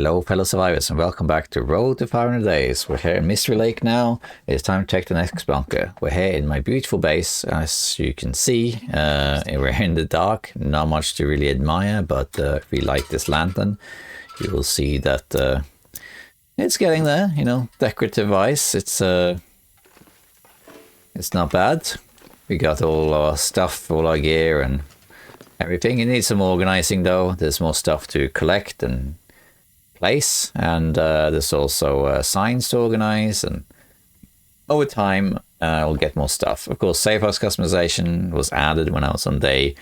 Hello fellow survivors and welcome back to Road to 500 Days. We're here in Mystery Lake now. It's time to check the next bunker. We're here in my beautiful base. As you can see, we're in the dark. Not much to really admire, but if we light this lantern, you will see that it's getting there, you know, decorative wise. It's not bad. We got all our stuff, all our gear and everything. It needs some organizing though. There's more stuff to collect and place, and there's also signs to organize, and over time we'll get more stuff. Of course, safe house customization was added when I was on day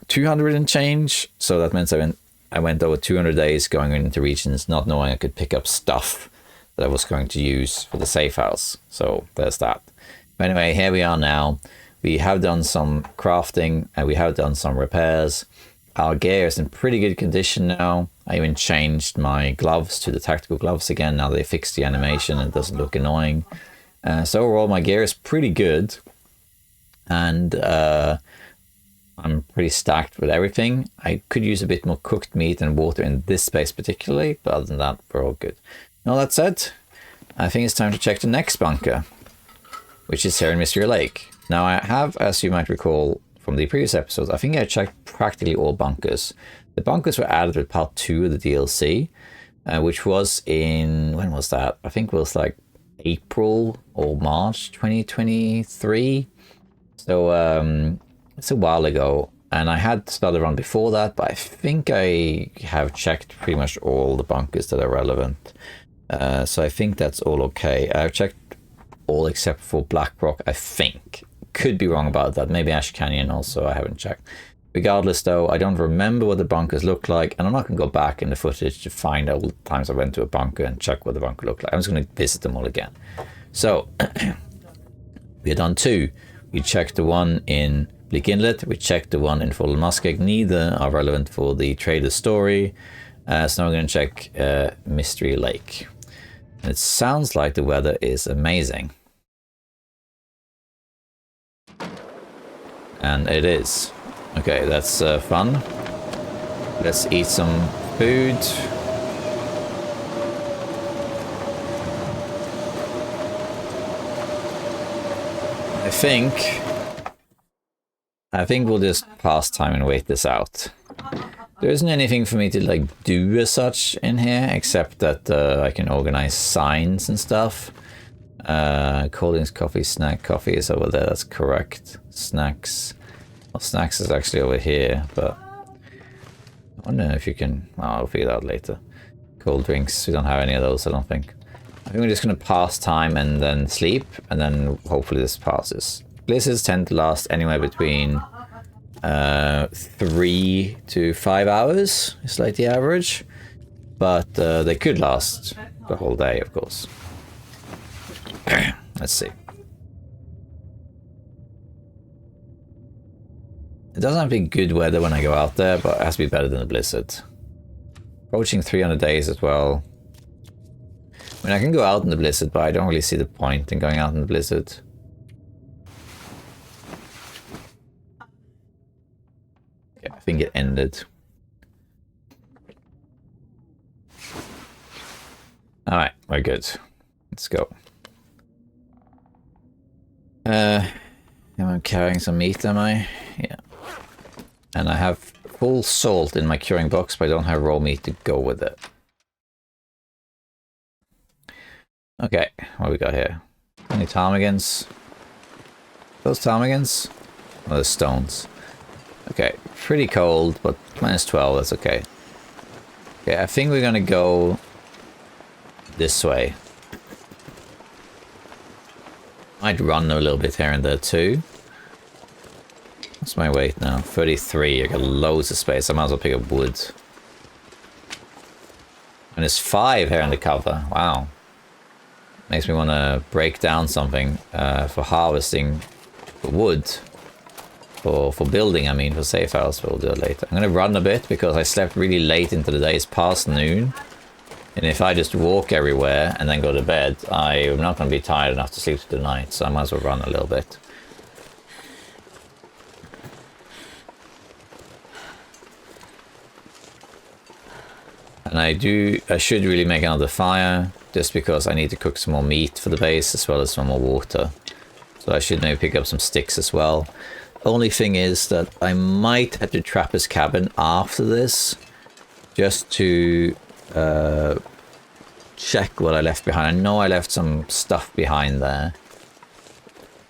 200 and change, so that means I went over 200 days going into regions not knowing I could pick up stuff that I was going to use for the safe house. So there's that. But anyway, here we are now. We have done some crafting and we have done some repairs. Our gear is in pretty good condition now. I even changed my gloves to the tactical gloves again. Now they fixed the animation and it doesn't look annoying. So overall my gear is pretty good. And I'm pretty stacked with everything. I could use a bit more cooked meat and water in this space particularly, but other than that, we're all good. And all that said, I think it's time to check the next bunker, which is here in Mystery Lake. Now I have, as you might recall from the previous episodes, I think I checked practically all bunkers. The bunkers were added with part 2 of the DLC, which was in, when was that? I think it was like April or March 2023. So it's a while ago, and I had started run before that, but I think I have checked pretty much all the bunkers that are relevant. So I think that's all okay. I've checked all except for Blackrock, I think. Could be wrong about that. Maybe Ash Canyon also, I haven't checked. Regardless though, I don't remember what the bunkers look like, and I'm not going to go back in the footage to find out all the times I went to a bunker and check what the bunker looked like. I'm just going to visit them all again. So, we had done 2. We checked the one in Bleak Inlet, we checked the one in Fallen Muskeg. Neither are relevant for the trader story. So now we're going to check Mystery Lake. And it sounds like the weather is amazing. And it is. Okay, that's fun. Let's eat some food. I think we'll just pass time and wait this out. There isn't anything for me to like do as such in here, except that I can organize signs and stuff. Cold drinks, coffee, snack. Coffee is over there, that's correct. Snacks. Well, snacks is actually over here, but I wonder if you can... Well, I'll figure it out later. Cold drinks, we don't have any of those, I don't think. I think we're just going to pass time and then sleep, and then hopefully this passes. Blizzards tend to last anywhere between 3 to 5 hours, is like the average. But they could last the whole day, of course. Let's see. It doesn't have to be good weather when I go out there, but it has to be better than a blizzard. Approaching 300 days as well. I mean, I can go out in the blizzard, but I don't really see the point in going out in the blizzard. Yeah, I think it ended. Alright, we're good. Let's go. Am I carrying some meat, am I? Yeah. And I have full salt in my curing box, but I don't have raw meat to go with it. Okay, what do we got here? Any ptarmigans? Those ptarmigans? Oh, those stones. Okay, pretty cold, but minus 12, that's okay. Okay, I think we're gonna go this way. Might run a little bit here and there too. What's my weight now? 33. I got loads of space. I might as well pick up wood. And there's 5 here in the cover. Wow. Makes me want to break down something for harvesting for wood. For building, I mean, for safe house. We'll do it later. I'm going to run a bit because I slept really late into the day. It's past noon. And if I just walk everywhere and then go to bed, I'm not going to be tired enough to sleep through the night. So I might as well run a little bit. And And I should really make another fire, just because I need to cook some more meat for the base, as well as some more water. So I should maybe pick up some sticks as well. Only thing is that I might have to trap his cabin after this, just to check what I left behind. I know I left some stuff behind there,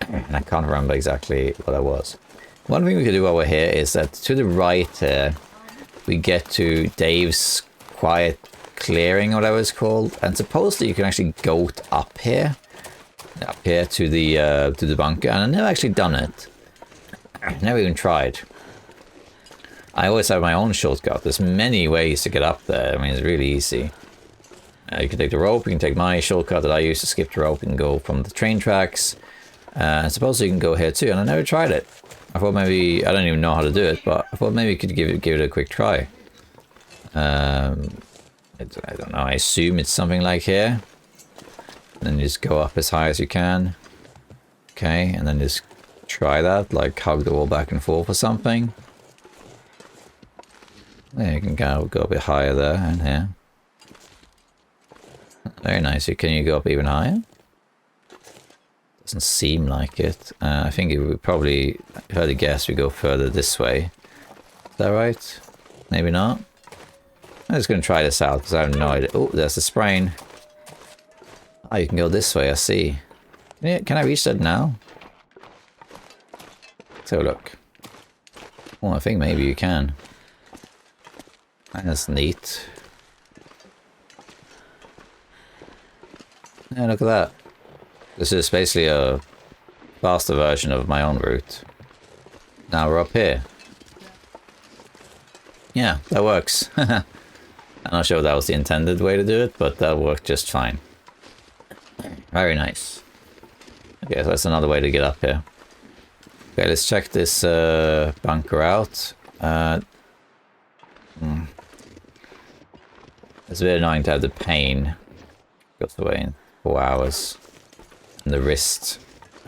and I can't remember exactly what it was. One thing we could do while we're here is that to the right here, we get to Dave's quiet clearing, whatever it's called, and supposedly you can actually goat up here to the bunker, and I've never actually done it. I've never even tried. I always have my own shortcut. There's many ways to get up there. I mean, it's really easy. You can take the rope, you can take my shortcut that I use to skip the rope and go from the train tracks. And suppose you can go here too, and I never tried it. I thought maybe, I don't even know how to do it, but I thought maybe you could give it a quick try. I don't know, I assume it's something like here. And then you just go up as high as you can. Okay, and then just try that, like hug the wall back and forth or something. There, you can go a bit higher there and here. Very nice. Can you go up even higher? Doesn't seem like it. I think it would probably, if I had to guess, we go further this way. Is that right? Maybe not. I'm just going to try this out because I have no idea. Oh, there's the sprain. Oh, you can go this way, I see. Can I reach that now? Let's have a look. Oh, I think maybe you can. That's neat. Yeah, look at that. This is basically a faster version of my own route. Now we're up here. Yeah, that works. I'm not sure if that was the intended way to do it, but that worked just fine. Very nice. Okay, so that's another way to get up here. Okay, let's check this bunker out. It's a bit annoying to have the pain. Goes away in 4 hours. And the wrist.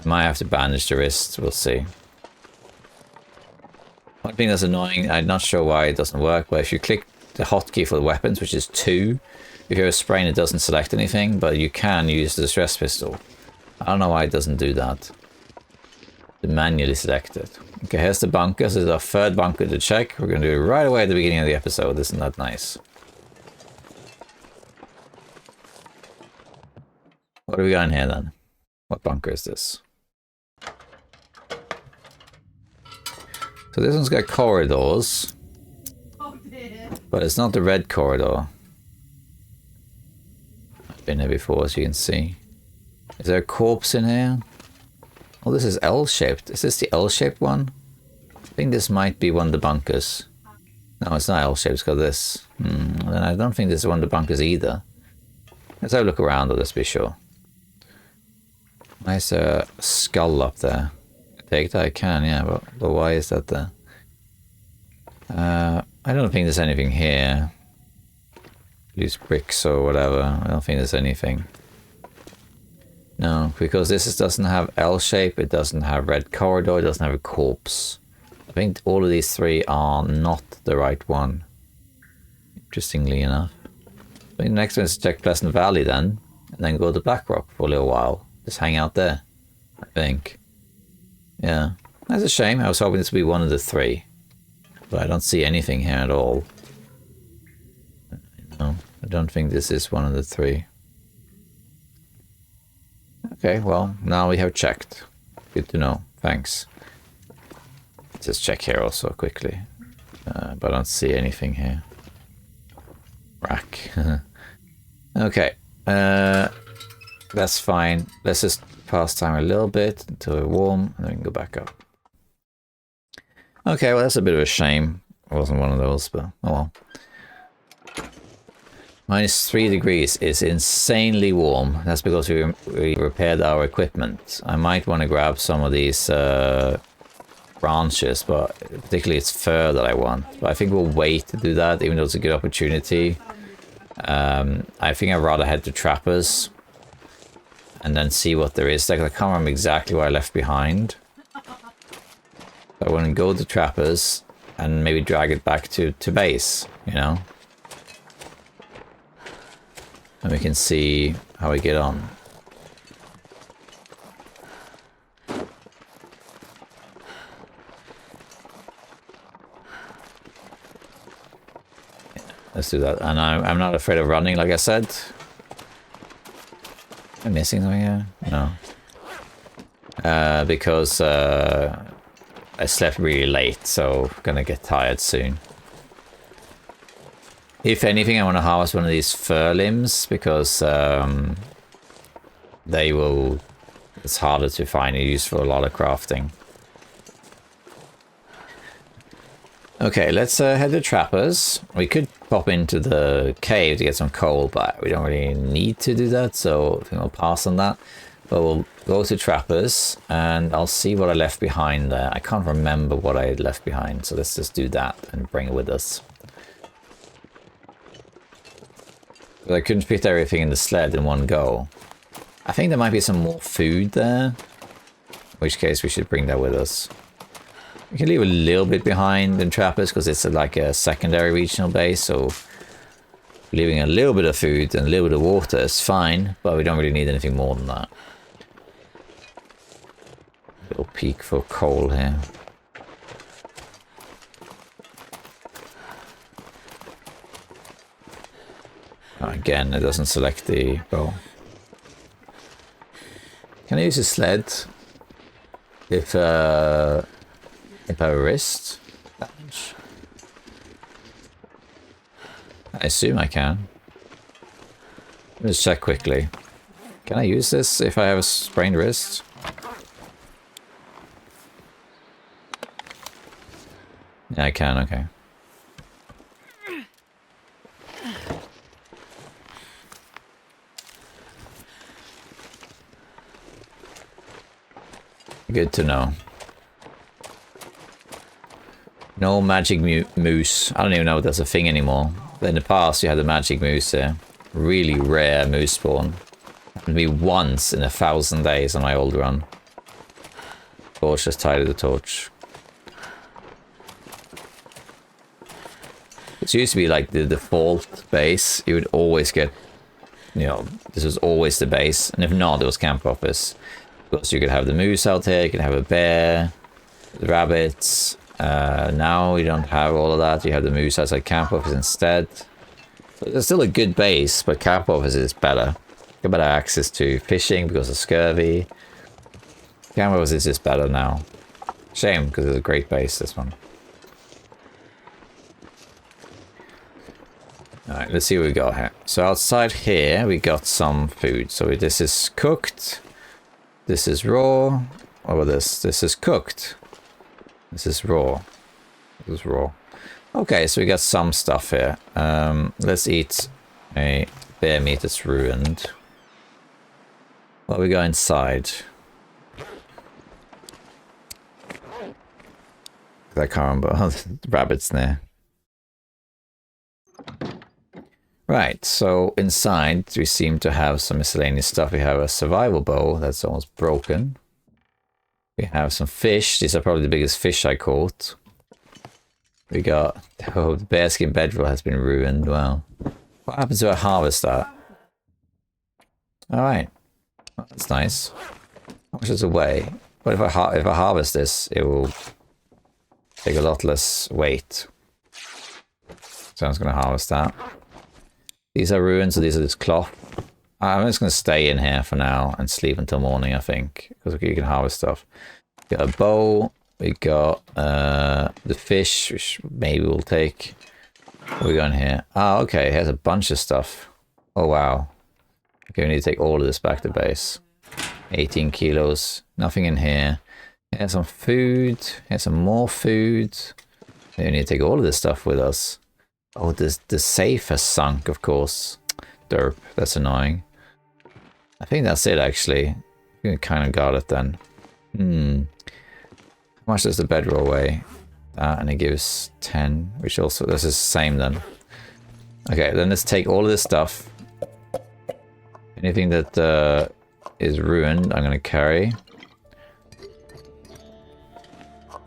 I might have to bandage the wrist, we'll see. One thing that's annoying, I'm not sure why it doesn't work, but if you click the hotkey for the weapons, which is 2, if you have a sprain it doesn't select anything, but you can use the stress pistol. I don't know why it doesn't do that. To manually select it. Okay, here's the bunker. So this is our third bunker to check. We're going to do it right away at the beginning of the episode. Isn't that nice? What do we got in here then? What bunker is this? So this one's got corridors. But it's not the red corridor. I've been here before, as you can see. Is there a corpse in here? Oh, this is L-shaped. Is this the L-shaped one? I think this might be one of the bunkers. No, it's not L-shaped, it's got this. Then I don't think this is one of the bunkers either. Let's have a look around, though, let's be sure. Nice skull up there. Take that I can, yeah, but why is that there? I don't think there's anything here. Use bricks or whatever. I don't think there's anything. No, because this doesn't have L shape, it doesn't have red corridor, it doesn't have a corpse. I think all of these 3 are not the right one. Interestingly enough. I think the next one is to check Pleasant Valley then, and then go to Blackrock for a little while. Just hang out there, I think. Yeah, that's a shame. I was hoping this would be one of the 3. But I don't see anything here at all. No, I don't think this is one of the 3. Okay, well, now we have checked. Good to know. Thanks. Let's just check here also quickly. But I don't see anything here. Rack. Okay. That's fine. Let's just pass time a little bit until we're warm, and then we can go back up. Okay, well, that's a bit of a shame. It wasn't one of those, but oh well. -3 degrees is insanely warm. That's because we repaired our equipment. I might want to grab some of these branches, but particularly it's fur that I want. But I think we'll wait to do that, even though it's a good opportunity. I think I'd rather head to Trappers and then see what there is. Like, I can't remember exactly what I left behind. So I want to go to Trappers and maybe drag it back to base, you know? And we can see how we get on. Let's do that. And I'm not afraid of running, like I said. Am I missing something here? No. Because I slept really late, so I'm gonna get tired soon. If anything, I want to harvest one of these fur limbs, because they will... It's harder to find use for a lot of crafting. Okay, let's head to Trappers. We could pop into the cave to get some coal, but we don't really need to do that, so I think we'll pass on that. But we'll go to Trappers, and I'll see what I left behind there. I can't remember what I left behind, so let's just do that and bring it with us. But I couldn't fit everything in the sled in one go. I think there might be some more food there, in which case we should bring that with us. We can leave a little bit behind in Trappers because it's like a secondary regional base, so leaving a little bit of food and a little bit of water is fine, but we don't really need anything more than that. Little peek for coal here. Oh, again, it doesn't select the bow. Can I use a sled if I have wrist damage? I assume I can. Let's check quickly. Can I use this if I have a sprained wrist? Yeah, I can, okay. Good to know. No magic moose. I don't even know if that's a thing anymore. But in the past, you had the magic moose there. Really rare moose spawn. Happened to me once in 1,000 days on my old run. Torch, just tied to the torch. It used to be like the default base. You would always get, you know, this was always the base. And if not, it was camp office. Because you could have the moose out here, you could have a bear, the rabbits. Now you don't have all of that. You have the moose outside camp office instead. So it's still a good base, but camp office is better. Got better access to fishing because of scurvy. Camp office is just better now. Shame, because it's a great base, this one. Alright, let's see what we got here. So outside here, we got some food. So this is cooked. This is raw. What about this? This is cooked. This is raw. This is raw. Okay, so we got some stuff here. Let's eat a bear meat that's ruined. What we got inside? I can't remember. The rabbit's there. Right, so inside we seem to have some miscellaneous stuff. We have a survival bow that's almost broken. We have some fish. These are probably the biggest fish I caught. We got... Oh, the bearskin bedroll has been ruined. Wow. What happens if I harvest that? Alright. Oh, that's nice. How much is away? What if I harvest this? It will take a lot less weight. So I'm just going to harvest that. These are ruined, so these are just cloth. I'm just going to stay in here for now and sleep until morning, I think. Because you can harvest stuff. We got a bow. We got the fish, which maybe we'll take. What are we got in here? Oh, okay. Here's a bunch of stuff. Oh, wow. Okay, we need to take all of this back to base. 18 kilos. Nothing in here. Here's some food. Here's some more food. We need to take all of this stuff with us. Oh, the safe has sunk, of course. Derp. That's annoying. I think that's it, actually. We kind of got it then. How much does the bedroll weigh? And it gives 10, which also, this is the same then. Okay, then let's take all of this stuff. Anything that is ruined, I'm going to carry. I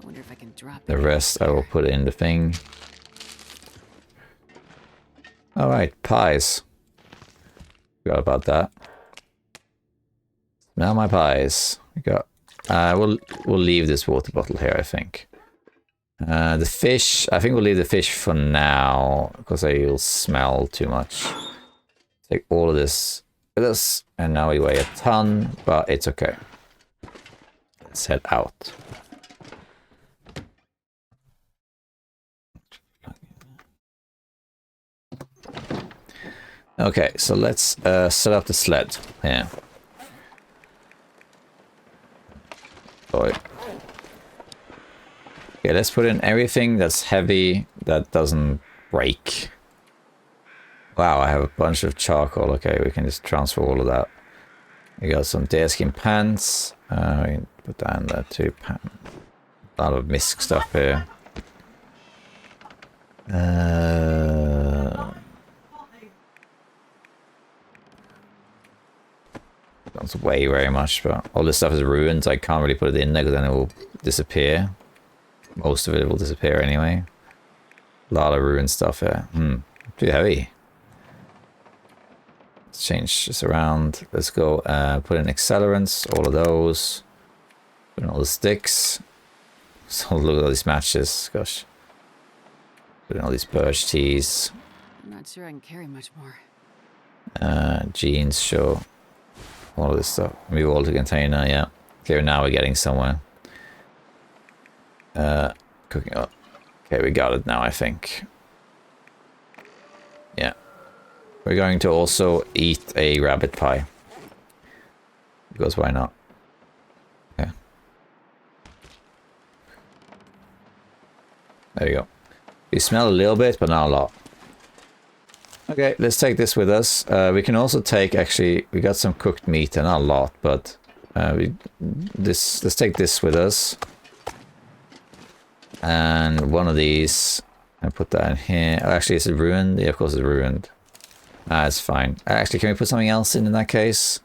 wonder if I can drop the rest I will put in the thing. Alright, pies. Forgot about that. Now my pies. We got. We'll leave this water bottle here, I think. The fish. I think we'll leave the fish for now because they'll smell too much. Take all of this with us, and now we weigh a ton, but it's okay. Let's head out. Okay, so let's set up the sled here. Boy. Okay, let's put in everything that's heavy that doesn't break. Wow, I have a bunch of charcoal. Okay, we can just transfer all of that. We got some deerskin pants. We can put that in there too. A lot of misc stuff here. Don't weigh very much, but all this stuff is ruined, so I can't really put it in there because then it will disappear. Most of it will disappear anyway. A lot of ruined stuff here. Too heavy. Let's change this around. Let's go put in accelerants, all of those. Put in all the sticks. So look at all these matches, gosh. Put in all these birch teas. I'm not sure I can carry much more. Jeans, sure. All of this stuff. Move all to container, yeah. Okay, now we're getting somewhere. Cooking up. Okay, we got it now, I think. Yeah. We're going to also eat a rabbit pie. Because why not? Okay. There you go. We smell a little bit, but not a lot. Okay, let's take this with us. We can also take, actually, we got some cooked meat, and not a lot, but let's take this with us. And one of these, and put that in here. Oh, actually, is it ruined? Yeah, of course it's ruined. Ah, it's fine. Actually, can we put something else in that case?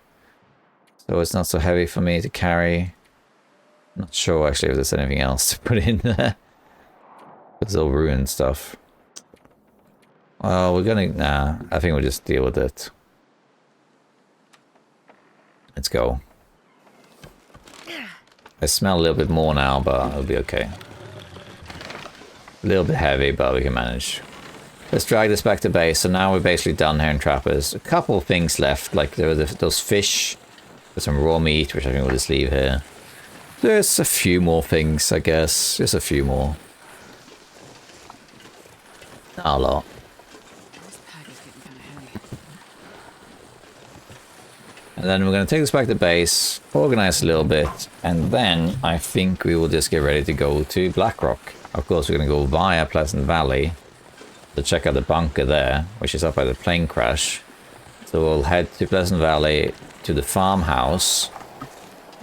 So it's not so heavy for me to carry. Not sure, actually, if there's anything else to put in there. It's all ruined stuff. Well, we're gonna... Nah, I think we'll just deal with it. Let's go. I smell a little bit more now, but it'll be okay. A little bit heavy, but we can manage. Let's drag this back to base. So now we're basically done here in Trappers. A couple of things left, like there were those fish. There's some raw meat, which I think we'll just leave here. There's a few more things, I guess. Just a few more. Not a lot. And then we're going to take this back to base, organize a little bit, and then I think we will just get ready to go to Blackrock. Of course, we're going to go via Pleasant Valley to check out the bunker there, which is up by the plane crash. So we'll head to Pleasant Valley to the farmhouse,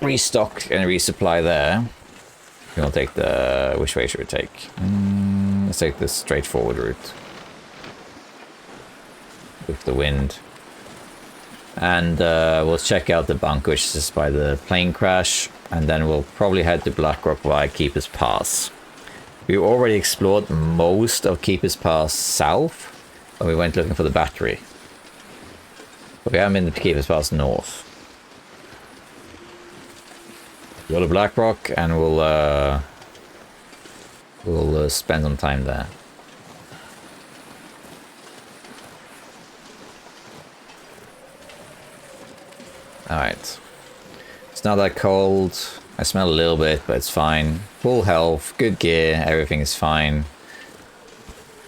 restock and resupply there. We'll take the... which way should we take? Let's take the straightforward route. With the wind. And we'll check out the bunker, which is just by the plane crash, and then we'll probably head to Blackrock via Keeper's Pass. We already explored most of Keeper's Pass south, and we went looking for the battery. But we haven't been to Keeper's Pass north. Go to Blackrock, and we'll spend some time there. Alright. It's not that cold. I smell a little bit, but it's fine. Full health, good gear, everything is fine.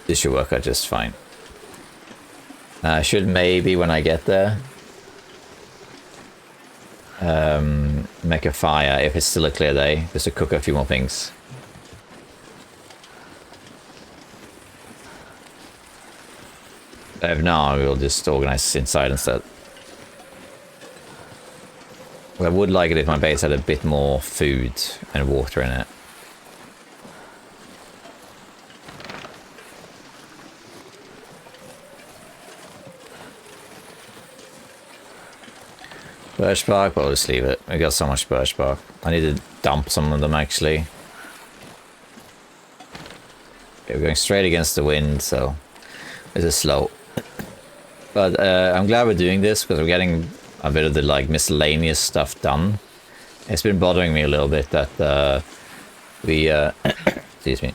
This should work out just fine. I should maybe, when I get there, make a fire if it's still a clear day, just to cook a few more things. If not, we'll just organize inside instead. I would like it if my base had a bit more food and water in it. Birch bark, but I'll just leave it. We got so much birch bark. I need to dump some of them actually. Okay, we're going straight against the wind, so this is slow. But I'm glad we're doing this because we're getting a bit of the like miscellaneous stuff done. It's been bothering me a little bit that we excuse me,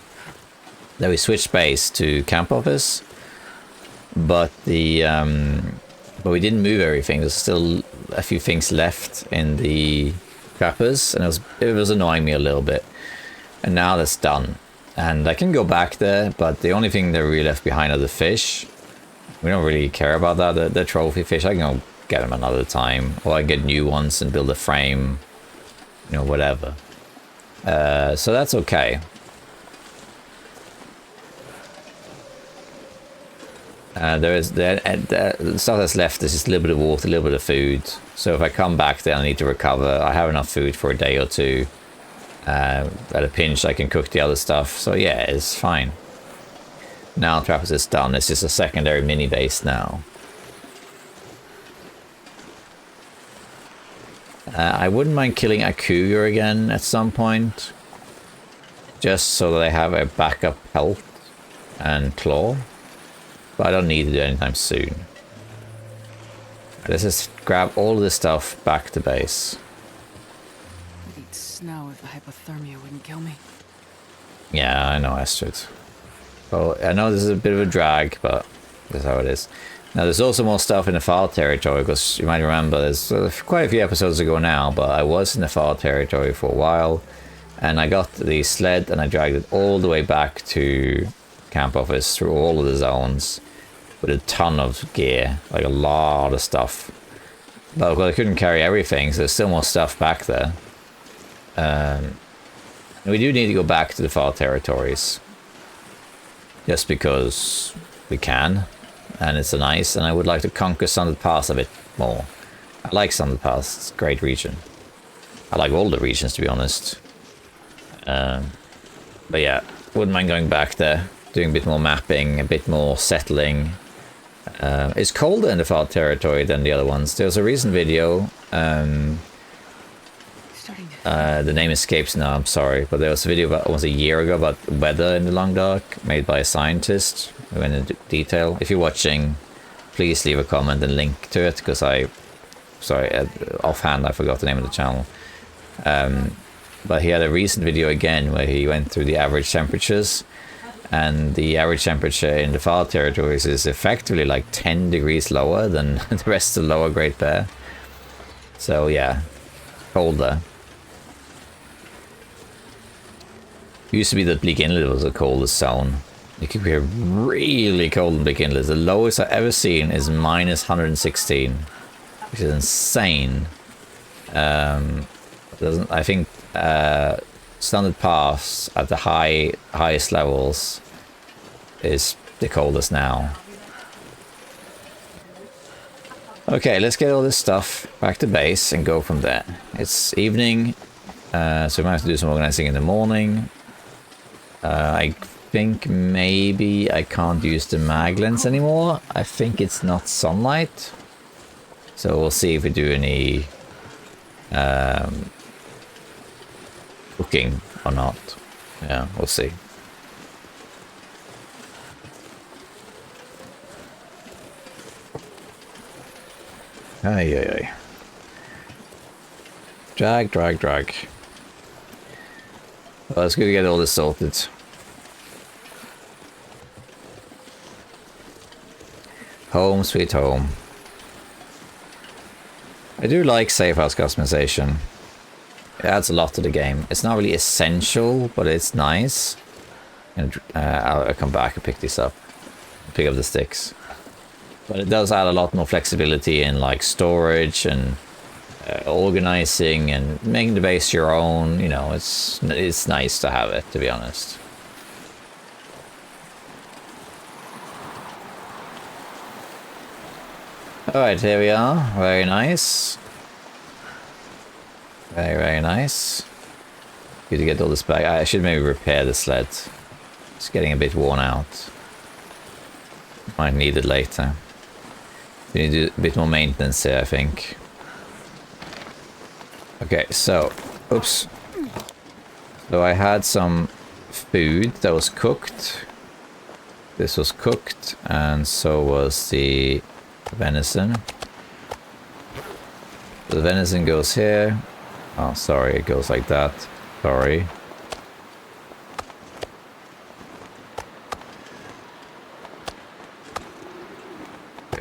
that we switched base to camp office, but the but we didn't move everything. There's still a few things left in the trappers, and it was annoying me a little bit. And now that's done, and I can go back there, but the only thing that we left behind are the fish. We don't really care about that. The trophy fish, I can go get them another time, or I get new ones and build a frame, you know, whatever. So that's okay. The stuff that's left is just a little bit of water, a little bit of food. So if I come back there, I need to recover. I have enough food for a day or two. At a pinch, I can cook the other stuff. So yeah, it's fine. Now Trappers is done. It's just a secondary mini base now. I wouldn't mind killing a cougar again at some point, just so that I have a backup health and claw. But I don't need to do it anytime soon. Let's just grab all of this stuff back to base. I'd eat snow if the hypothermia wouldn't kill me. Yeah, I know, Astrid. Well, I know this is a bit of a drag, but that's how it is. Now, there's also more stuff in the file territory, because you might remember, there's quite a few episodes ago now, but I was in the file territory for a while, and I got the sled and I dragged it all the way back to camp office through all of the zones with a ton of gear, like a lot of stuff. But I couldn't carry everything, so there's still more stuff back there. We do need to go back to the file territories, just because we can, and it's nice, and I would like to conquer Sundered Pass a bit more. I like Sundered Pass, it's a great region. I like all the regions, to be honest. But yeah, wouldn't mind going back there, doing a bit more mapping, a bit more settling. It's colder in the file territory than the other ones. There was a recent video, the name escapes now, I'm sorry, but there was a video about almost a year ago about weather in the Long Dark, made by a scientist who went into detail. If you're watching, please leave a comment and link to it, because sorry, offhand I forgot the name of the channel. But he had a recent video again where he went through the average temperatures, and the average temperature in the file territories is effectively like 10 degrees lower than the rest of the lower Great Bear. So yeah, colder. It used to be that Bleak Inlet was the coldest zone. It could be really cold in Bleak Inlet. The lowest I've ever seen is minus 116, which is insane. I think Standard Pass at the highest levels is the coldest now. Okay, let's get all this stuff back to base and go from there. It's evening, so we might have to do some organizing in the morning. I think maybe I can't use the mag lens anymore. I think it's not sunlight. So we'll see if we do any cooking or not. Yeah, we'll see. Ay, ay, ay. Drag. Well, let's go get all this sorted. Home sweet home. I do like safe house customization. It adds a lot to the game. It's not really essential, but it's nice. And I'll come back and pick this up. Pick up the sticks. But it does add a lot more flexibility in like storage and organizing and making the base your own. You know, it's nice to have it, to be honest. Alright, here we are. Very nice. Very nice. Good to get all this back. I should maybe repair the sled. It's getting a bit worn out. Might need it later. We need to do a bit more maintenance here, I think. Okay, so, oops. So I had some food that was cooked. This was cooked, and so was the venison. The venison goes here. Oh, sorry, it goes like that. Sorry.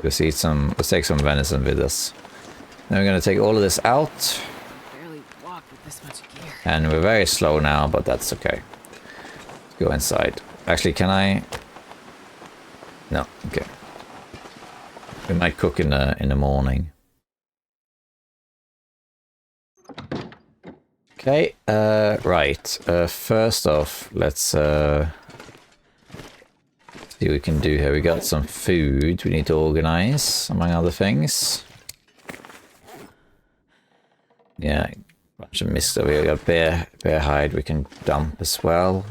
Let's eat some. Let's take some venison with us. Then we're gonna take all of this out. Barely walk with this much gear. And we're very slow now, but that's okay. Let's go inside. Actually, can I? No. Okay. We might cook in the morning. Okay. Right. First off, let's see what we can do here. We got some food we need to organize, among other things. Yeah, bunch of mist over here. We got bear hide we can dump as well.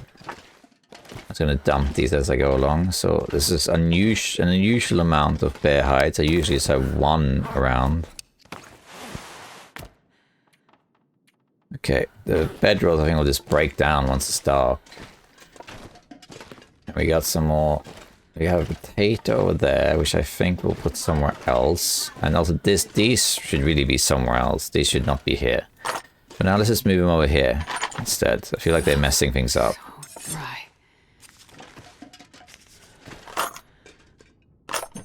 I'm just gonna dump these as I go along. So this is an unusual amount of bear hides. I usually just have one around. Okay, the bedrolls I think will just break down once it's dark. And we got some more. We have a potato over there, which I think we'll put somewhere else. And also these should really be somewhere else. These should not be here. But now let's just move them over here instead. I feel like they're messing things up. So dry.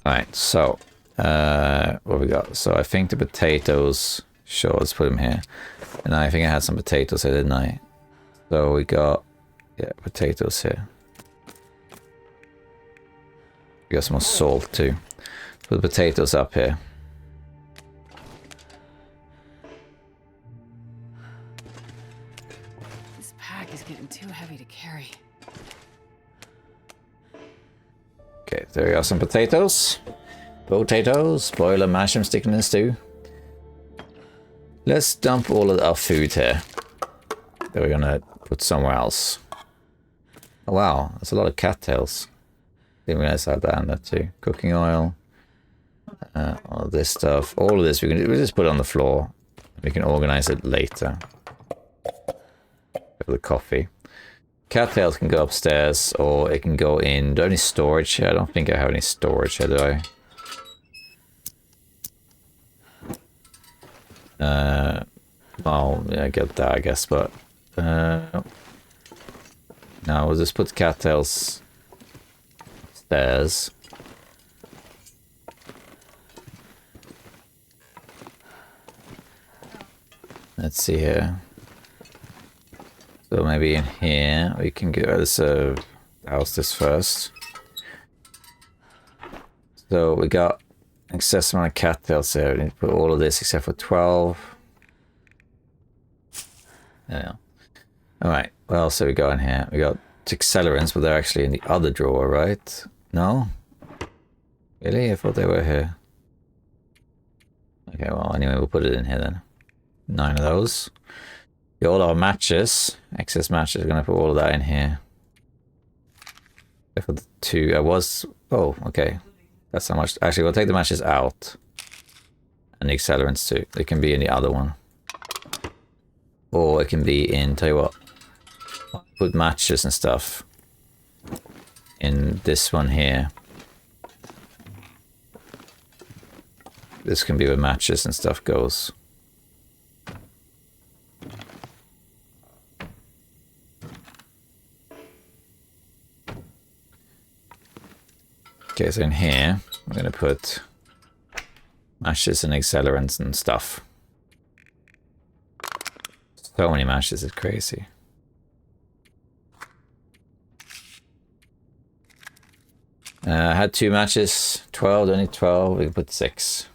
Alright, so what we got? So I think the potatoes, sure, let's put them here. And I think I had some potatoes here, didn't I? So we got, yeah, potatoes here. We got some more salt too. Put the potatoes up here. This pack is getting too heavy to carry. Okay, there we go, some potatoes. Potatoes, boil them, mash them, stick them in the stew. Let's dump all of our food here that we're gonna put somewhere else. Oh wow, that's a lot of cattails. Didn't realize I had that in there too. Cooking oil, all this stuff, all of this we just put it on the floor. We can organize it later. For the coffee. Cattails can go upstairs, or it can go in. Do I have any storage here? I don't think I have any storage here, do I? Well, yeah, I get that, I guess, but no, we'll just put cattails upstairs. Let's see here. So maybe in here we can go. Let's house this first. So we got excess amount of cattails here. We need to put all of this except for 12. Yeah. Alright, what else have we got in here? We got accelerants, but they're actually in the other drawer, right? No? Really? I thought they were here. Okay, well, anyway, we'll put it in here then. 9 of those. We got all our matches. Excess matches, we're going to put all of that in here. Except for the 2. Oh, okay. That's how much. Actually, we'll take the matches out. And the accelerants too. They can be in the other one. Or it can be in, tell you what. Put matches and stuff in this one here. This can be where matches and stuff goes. Okay, so in here, I'm going to put matches and accelerants and stuff. So many matches, it's crazy. I had 2 matches, 12, only 12, we can put 6.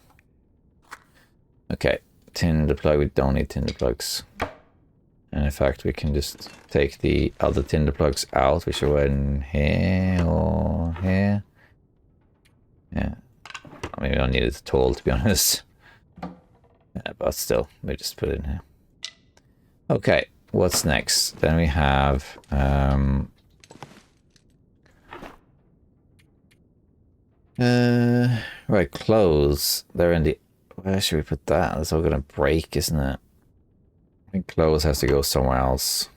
Okay, tinder plug, we don't need tinder plugs. And in fact, we can just take the other tinder plugs out, which are in here or here. Yeah, I mean, we don't need it at all, to be honest. Yeah, but still, we just put it in here. Okay, what's next? Then we have right, clothes. They're in the. Where should we put that? That's all gonna break, isn't it? I think clothes has to go somewhere else.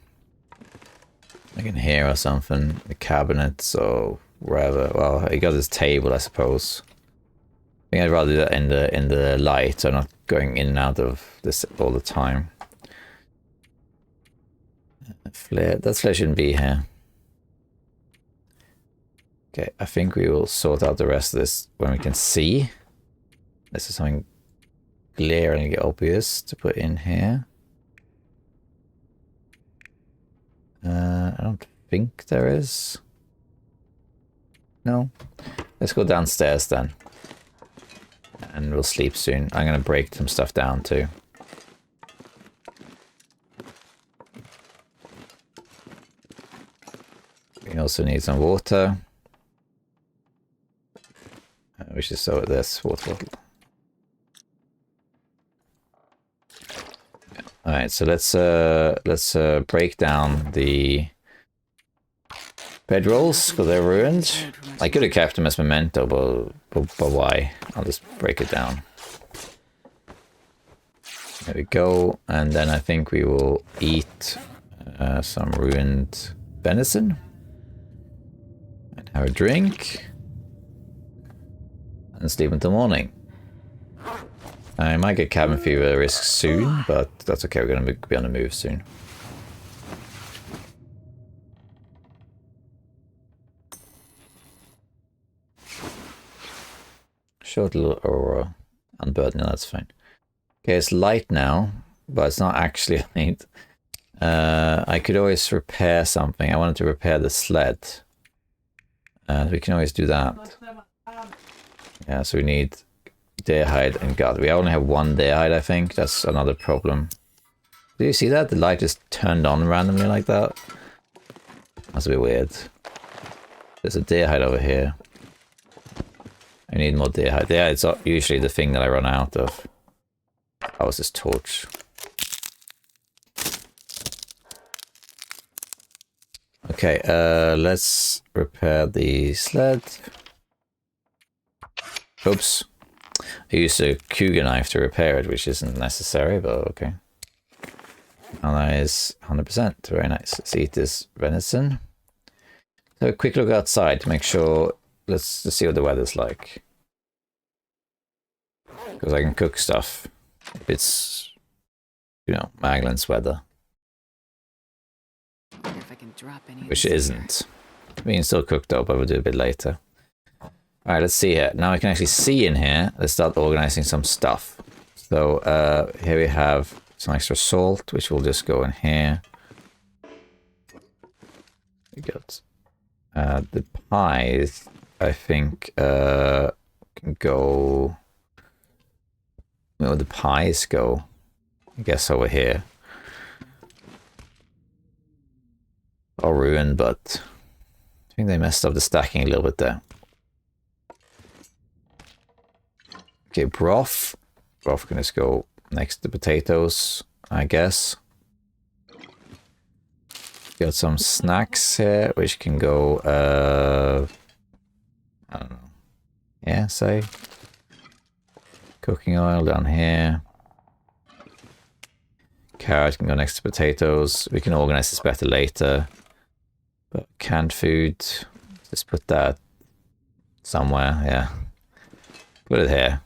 Like in here or something. The cabinets or wherever. Well, he got his table, I suppose. think I'd rather do that in the light, so I'm not going in and out of this all the time. Flare, that flare shouldn't be here. Okay, I think we will sort out the rest of this when we can see. This is something glaringly obvious to put in here. I don't think there is. No. Let's go downstairs then. And we'll sleep soon. I'm going to break some stuff down too. We also need some water. We should sew this water bottle. All right, so let's break down the bedrolls because they're ruined. I could have kept them as memento, but why? I'll just break it down. There we go, and then I think we will eat some ruined venison and have a drink. And sleep until morning. I might get cabin fever risk soon, but that's okay, we're going to be on the move soon. Short little aurora. Unburden, that's fine. Okay, it's light now, but it's not actually light. I could always repair something. I wanted to repair the sled. We can always do that. Yeah, so we need deer hide and gut. We only have one deer hide, I think. That's another problem. Do you see that? The light just turned on randomly like that. That's a bit weird. There's a deer hide over here. I need more deer hide. Yeah, it's usually the thing that I run out of. How was this torch? Okay, let's repair the sled. Oops. I used a cougar knife to repair it, which isn't necessary, but okay. And that is 100%. Very nice. Let's eat this venison. So a quick look outside to make sure. Let's see what the weather's like. Because I can cook stuff. If it's, you know, Maglan's weather. If I can drop any Which it isn't. We can still cook though, but we'll do it a bit later. Alright, let's see here. Now I can actually see in here. Let's start organizing some stuff. So here we have some extra salt, which will just go in here. We got the pies, I think, can go... Where would the pies go? I guess over here. All ruined, but I think they messed up the stacking a little bit there. Okay, broth. Broth can just go next to potatoes, I guess. Got some snacks here, which can go, I don't know. Yeah, say. Cooking oil down here. Carrot can go next to potatoes. We can organize this better later. But canned food, just put that somewhere, yeah. Put it here.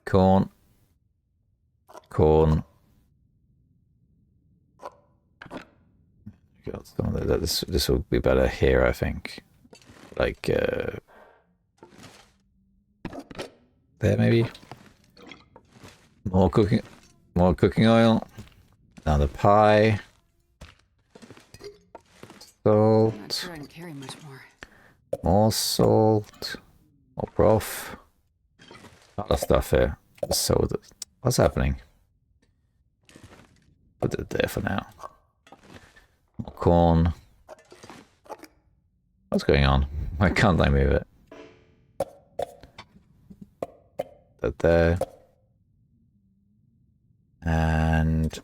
Corn. Corn. Got some of that. This will be better here, I think. Like there maybe. More cooking oil. Another pie. Salt. Not sure I can carry much more. More salt. More broth. A lot of stuff here. So what's happening? Put it there for now. More corn. What's going on? Why can't I move it? That there. And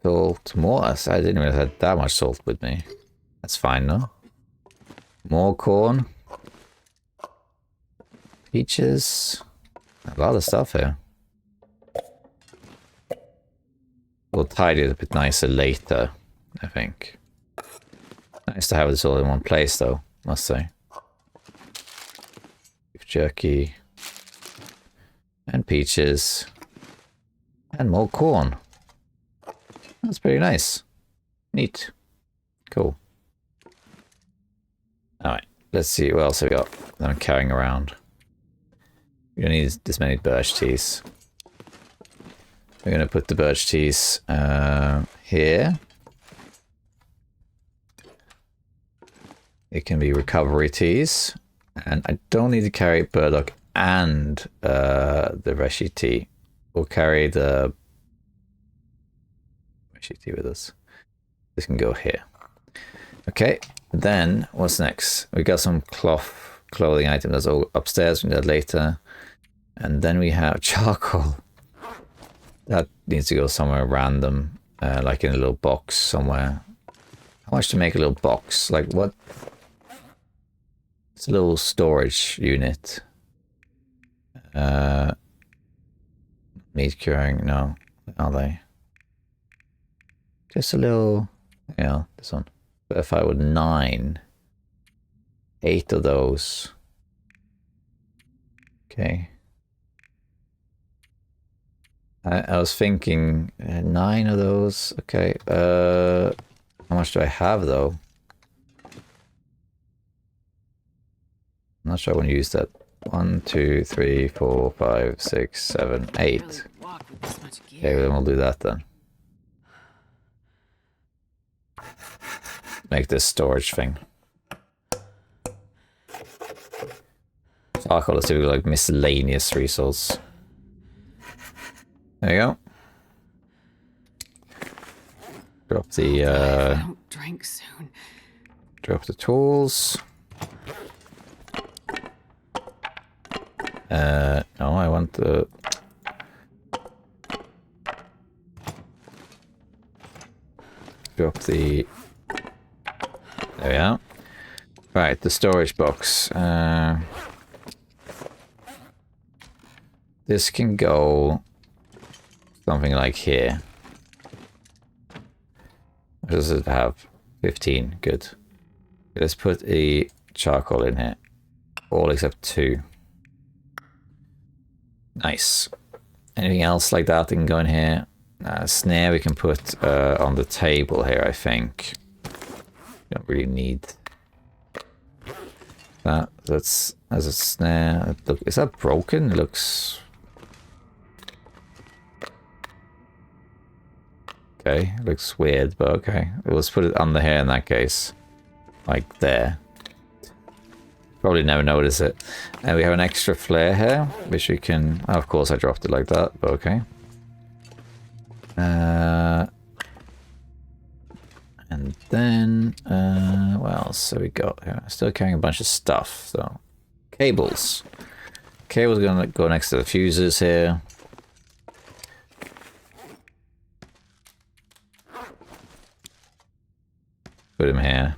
salt. More. I didn't realize I had that much salt with me. That's fine, no? More corn. Peaches. A lot of stuff here. We'll tidy it a bit nicer later, I think. Nice to have this all in one place, though, must say. We've jerky, and peaches, and more corn. That's pretty nice. Neat. Cool. Alright, let's see what else we got that I'm carrying around. We don't need this many birch teas. We're going to put the birch teas here. It can be recovery teas. And I don't need to carry burdock and the reishi tea. We'll carry the reishi tea with us. This can go here. Okay, then what's next? We got some clothing items. That's all upstairs. We need that later. And then we have charcoal. That needs to go somewhere random, like in a little box somewhere. How much to make a little box? Like what? It's a little storage unit. Meat curing, no. Are they? Just a little, yeah, this one. But if I would 9, 8 of those. Okay. I was thinking 9 of those. Okay. How much do I have though? I'm not sure I want to use that. 1, 2, 3, 4, 5, 6, 7, 8. Okay, then we'll do that then. Make this storage thing. Charcoal is typically like miscellaneous resource. There you go. Drop the don't drink soon. Drop the tools. No, I want the drop the there we are. Right, the storage box. This can go something like here. What does it have? 15, good. Let's put a charcoal in here. All except 2. Nice. Anything else like that can go in here? Snare we can put on the table here, I think. Don't really need that. That's as a snare. Look, is that broken? It looks okay. It looks weird, but okay. Let's put it under here in that case, like there. Probably never notice it. And we have an extra flare here, which we can... Oh, of course I dropped it like that, but okay. And then... what else have we got here? Still carrying a bunch of stuff, so... Cables. Cables are going to go next to the fuses here. Put them here.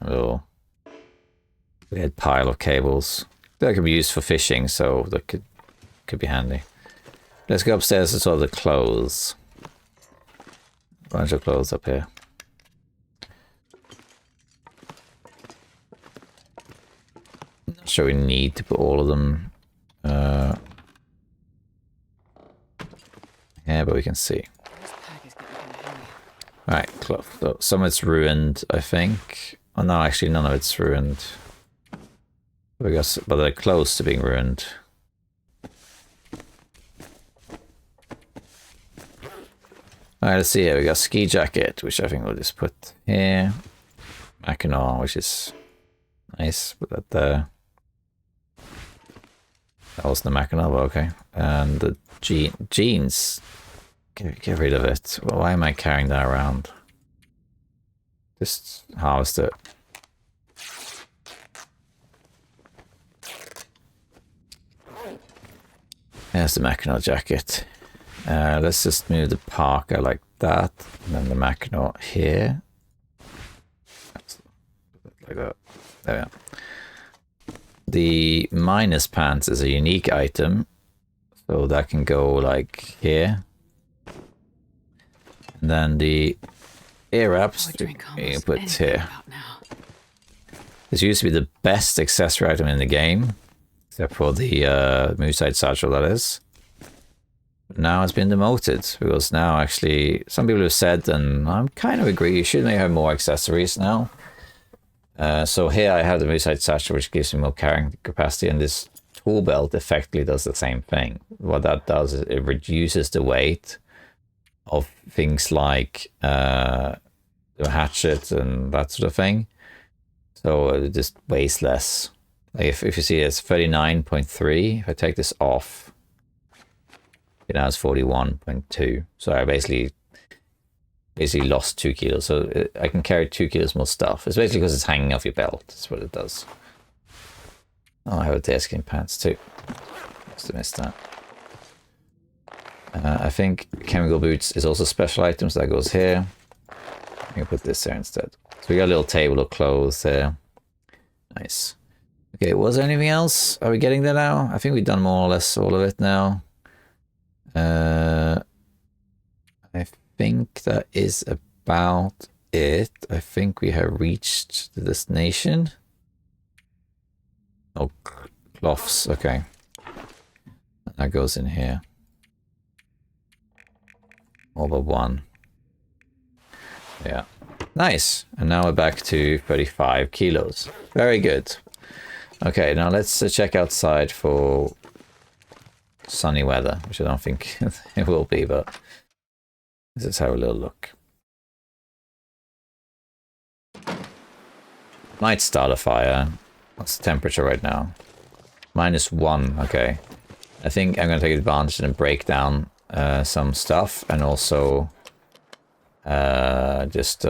A little... weird pile of cables. That could be used for fishing, so that could be handy. Let's go upstairs and sort the clothes. Bunch of clothes up here. Not sure we need to put all of them. Yeah, but we can see. Right, cloth. So some of it's ruined, I think. Oh no, actually none of it's ruined. But they're close to being ruined. Alright, let's see here. We got ski jacket, which I think we'll just put here. Mackinac, which is nice. Put that there. That wasn't the Mackinac, but okay. And the jeans. Get rid of it. Well, why am I carrying that around? Just harvest it. There's the Mackinac jacket. Let's just move the parka like that, and then the Mackinac here. Like that. There we are. The minus pants is a unique item, so that can go like here. And then the ear wraps you can put here. This used to be the best accessory item in the game. Except for the Mooside Satchel, that is. Now it's been demoted, because now actually, some people have said, and I kind of agree, you should maybe have more accessories now. So here I have the Mooside Satchel, which gives me more carrying capacity, and this tool belt effectively does the same thing. What that does is it reduces the weight of things like the hatchet and that sort of thing. So it just weighs less. Like if you see it's 39.3, if I take this off, it now has 41.2. So I basically lost 2 kilos. So I can carry 2 kilos more stuff. It's basically because it's hanging off your belt. That's what it does. Oh, I have a deerskin pants too. Must have missed that. I think chemical boots is also special items. That goes here. I'm gonna put this there instead. So we got a little table of clothes there. Nice. Okay, was there anything else? Are we getting there now? I think we've done more or less all of it now. I think that is about it. I think we have reached the destination. Oh, cloths. Okay. That goes in here. All but one. Yeah. Nice. And now we're back to 35 kilos. Very good. Okay, now let's check outside for sunny weather, which I don't think it will be, but let's just have a little look. Might start a fire. What's the temperature right now? -1. Okay. I think I'm going to take advantage and break down some stuff, and also just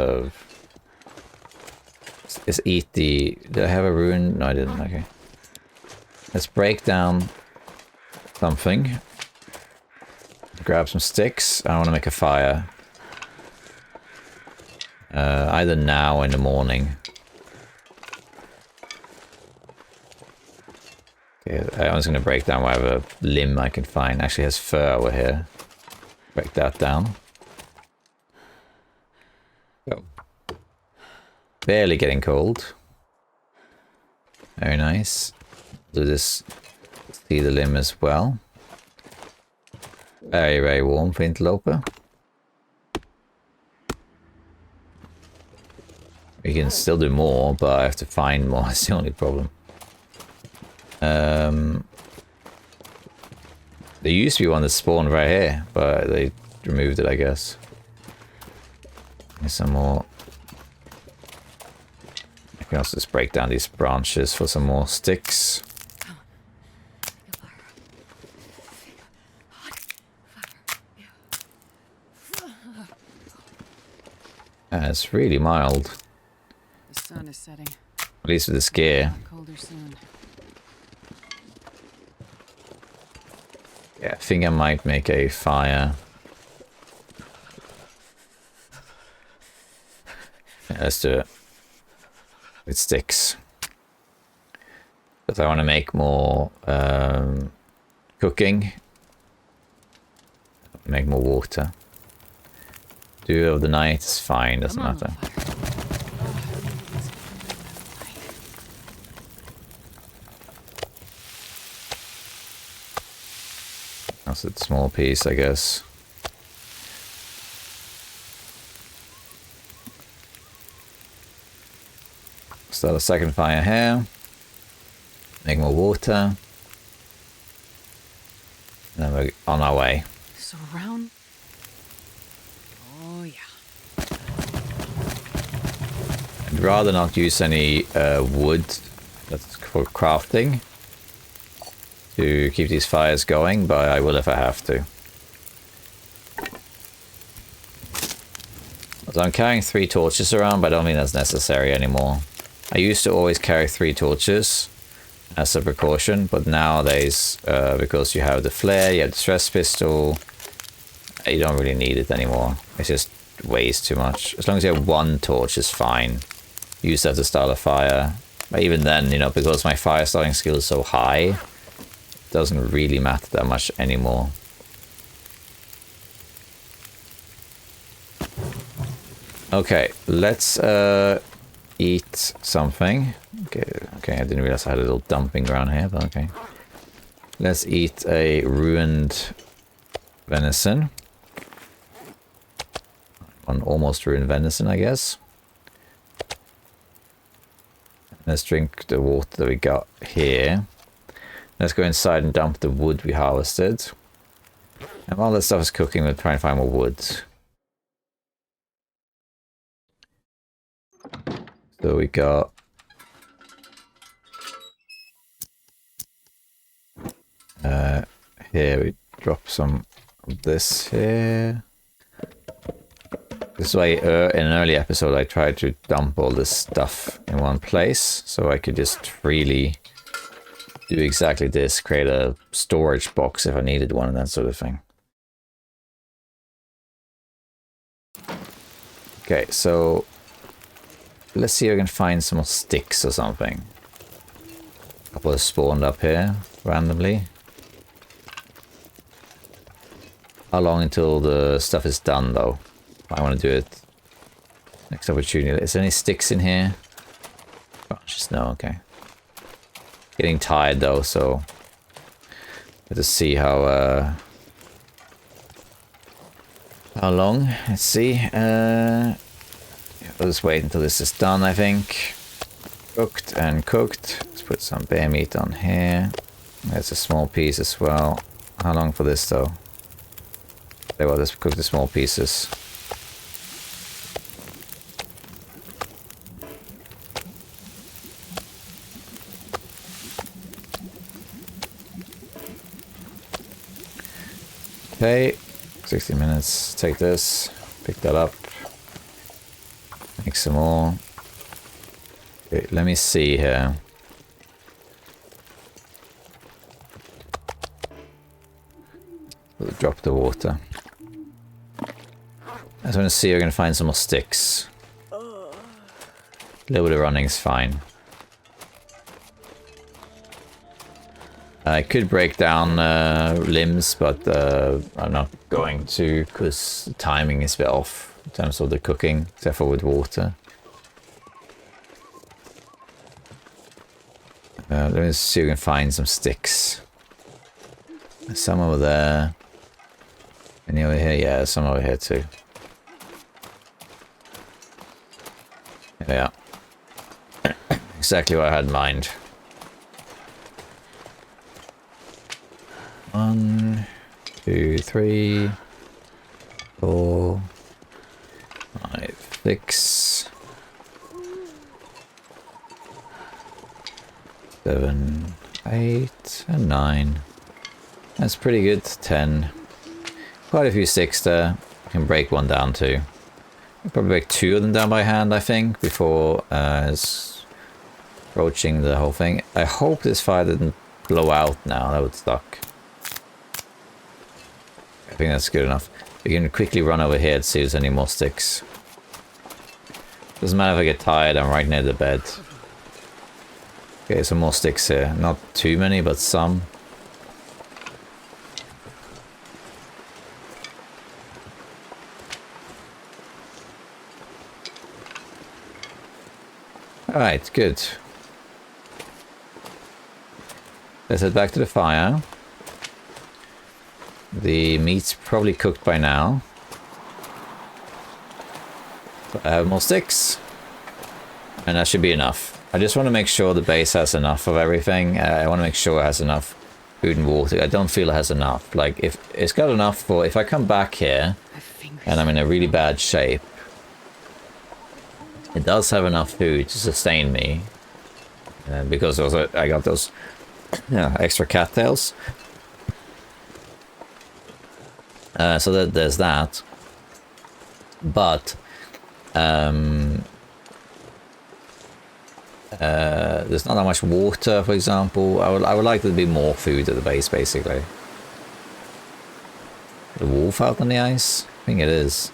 eat the... Did I have a rune? No, I didn't. Okay. Let's break down something. Grab some sticks. I want to make a fire. Either now or in the morning. Okay, I'm just going to break down whatever limb I can find. Actually, has fur over here. Break that down. Go. Barely getting cold. Very nice. Do this. See the limb as well. Very, very warm for interloper. We can still do more, but I have to find more. That's the only problem. There used to be one that spawned right here, but they removed it, I guess. There's some more. I can also just break down these branches for some more sticks. It's really mild. The sun is setting. At least with this gear. Colder soon. Yeah, I think I might make a fire. Yeah, let's do it. With sticks. Because I want to make more cooking. Make more water. Dew of the night is fine, doesn't matter. That's a small piece, I guess. Start a second fire here. Make more water. And then we're on our way. Surround. Oh yeah. I'd rather not use any wood that's for crafting to keep these fires going, but I will if I have to. So I'm carrying 3 torches around, but I don't think that's necessary anymore. I used to always carry 3 torches as a precaution, but nowadays, because you have the flare, you have the stress pistol, you don't really need it anymore. It just weighs too much. As long as you have 1 torch is fine. Use that to start a fire. But even then, you know, because my fire starting skill is so high, it doesn't really matter that much anymore. Okay, let's eat something. Okay, I didn't realize I had a little dumping ground here, but okay. Let's eat a ruined venison. An almost ruined venison, I guess. Let's drink the water that we got here. Let's go inside and dump the wood we harvested. And while this stuff is cooking, we'll try and find more wood. So we got... here we drop some of this here. This is why in an early episode I tried to dump all this stuff in one place, so I could just freely do exactly this, create a storage box if I needed one and that sort of thing. Okay, so let's see if I can find some more sticks or something. A couple have spawned up here randomly. How long until the stuff is done though? I want to do it next opportunity. Is there any sticks in here? Oh, just no, okay. Getting tired though, so let's see how long. Let's see. I'll just wait until this is done, I think. Cooked and cooked. Let's put some bear meat on here. There's a small piece as well. How long for this though? Okay, well, let's cook the small pieces. Okay, 60 minutes. Take this, pick that up, make some more. Okay, let me see here. We'll drop the water. I just want to see if I can find some more sticks. A little bit of running is fine. I could break down limbs, but I'm not going to because the timing is a bit off in terms of the cooking, except for with water. Let me see if we can find some sticks. There's some over there. Any over here? Yeah, some over here too. Yeah. Exactly what I had in mind. 1, 2, 3, 4, 5, 6, 7, 8, and 9. That's pretty good. 10. Quite a few sticks there. I can break one down too. I'll probably break 2 of them down by hand, I think, before approaching the whole thing. I hope this fire didn't blow out now. That would suck. I think that's good enough. We can quickly run over here to see if there's any more sticks. Doesn't matter if I get tired, I'm right near the bed. Okay, some more sticks here. Not too many, but some. Alright, good. Let's head back to the fire. The meat's probably cooked by now. So I have more sticks. And that should be enough. I just want to make sure the base has enough of everything. I want to make sure it has enough food and water. I don't feel it has enough. Like, if it's got enough for... If I come back here and I'm in a really bad shape, it does have enough food to sustain me. Because also I got those extra cattails. So that there's that. But there's not that much water, for example. I would like there to be more food at the base, basically. The wolf out on the ice? I think it is.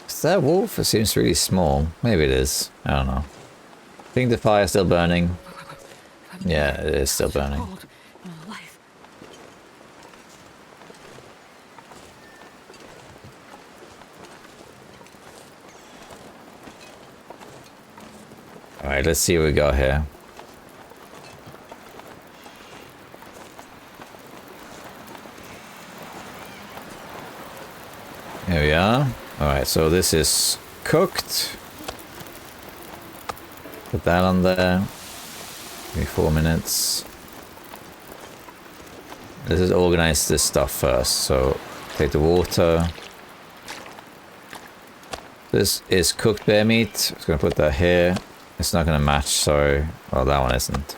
Is that a wolf? It seems really small. Maybe it is. I don't know. I think the fire's still burning. Yeah, it is still burning. Alright, let's see what we got here. Here we are. Alright, so this is cooked. Put that on there. Give me 4 minutes. Let's just organize this stuff first. So, take the water. This is cooked bear meat. I'm just going to put that here. It's not going to match, sorry. Well, that one isn't.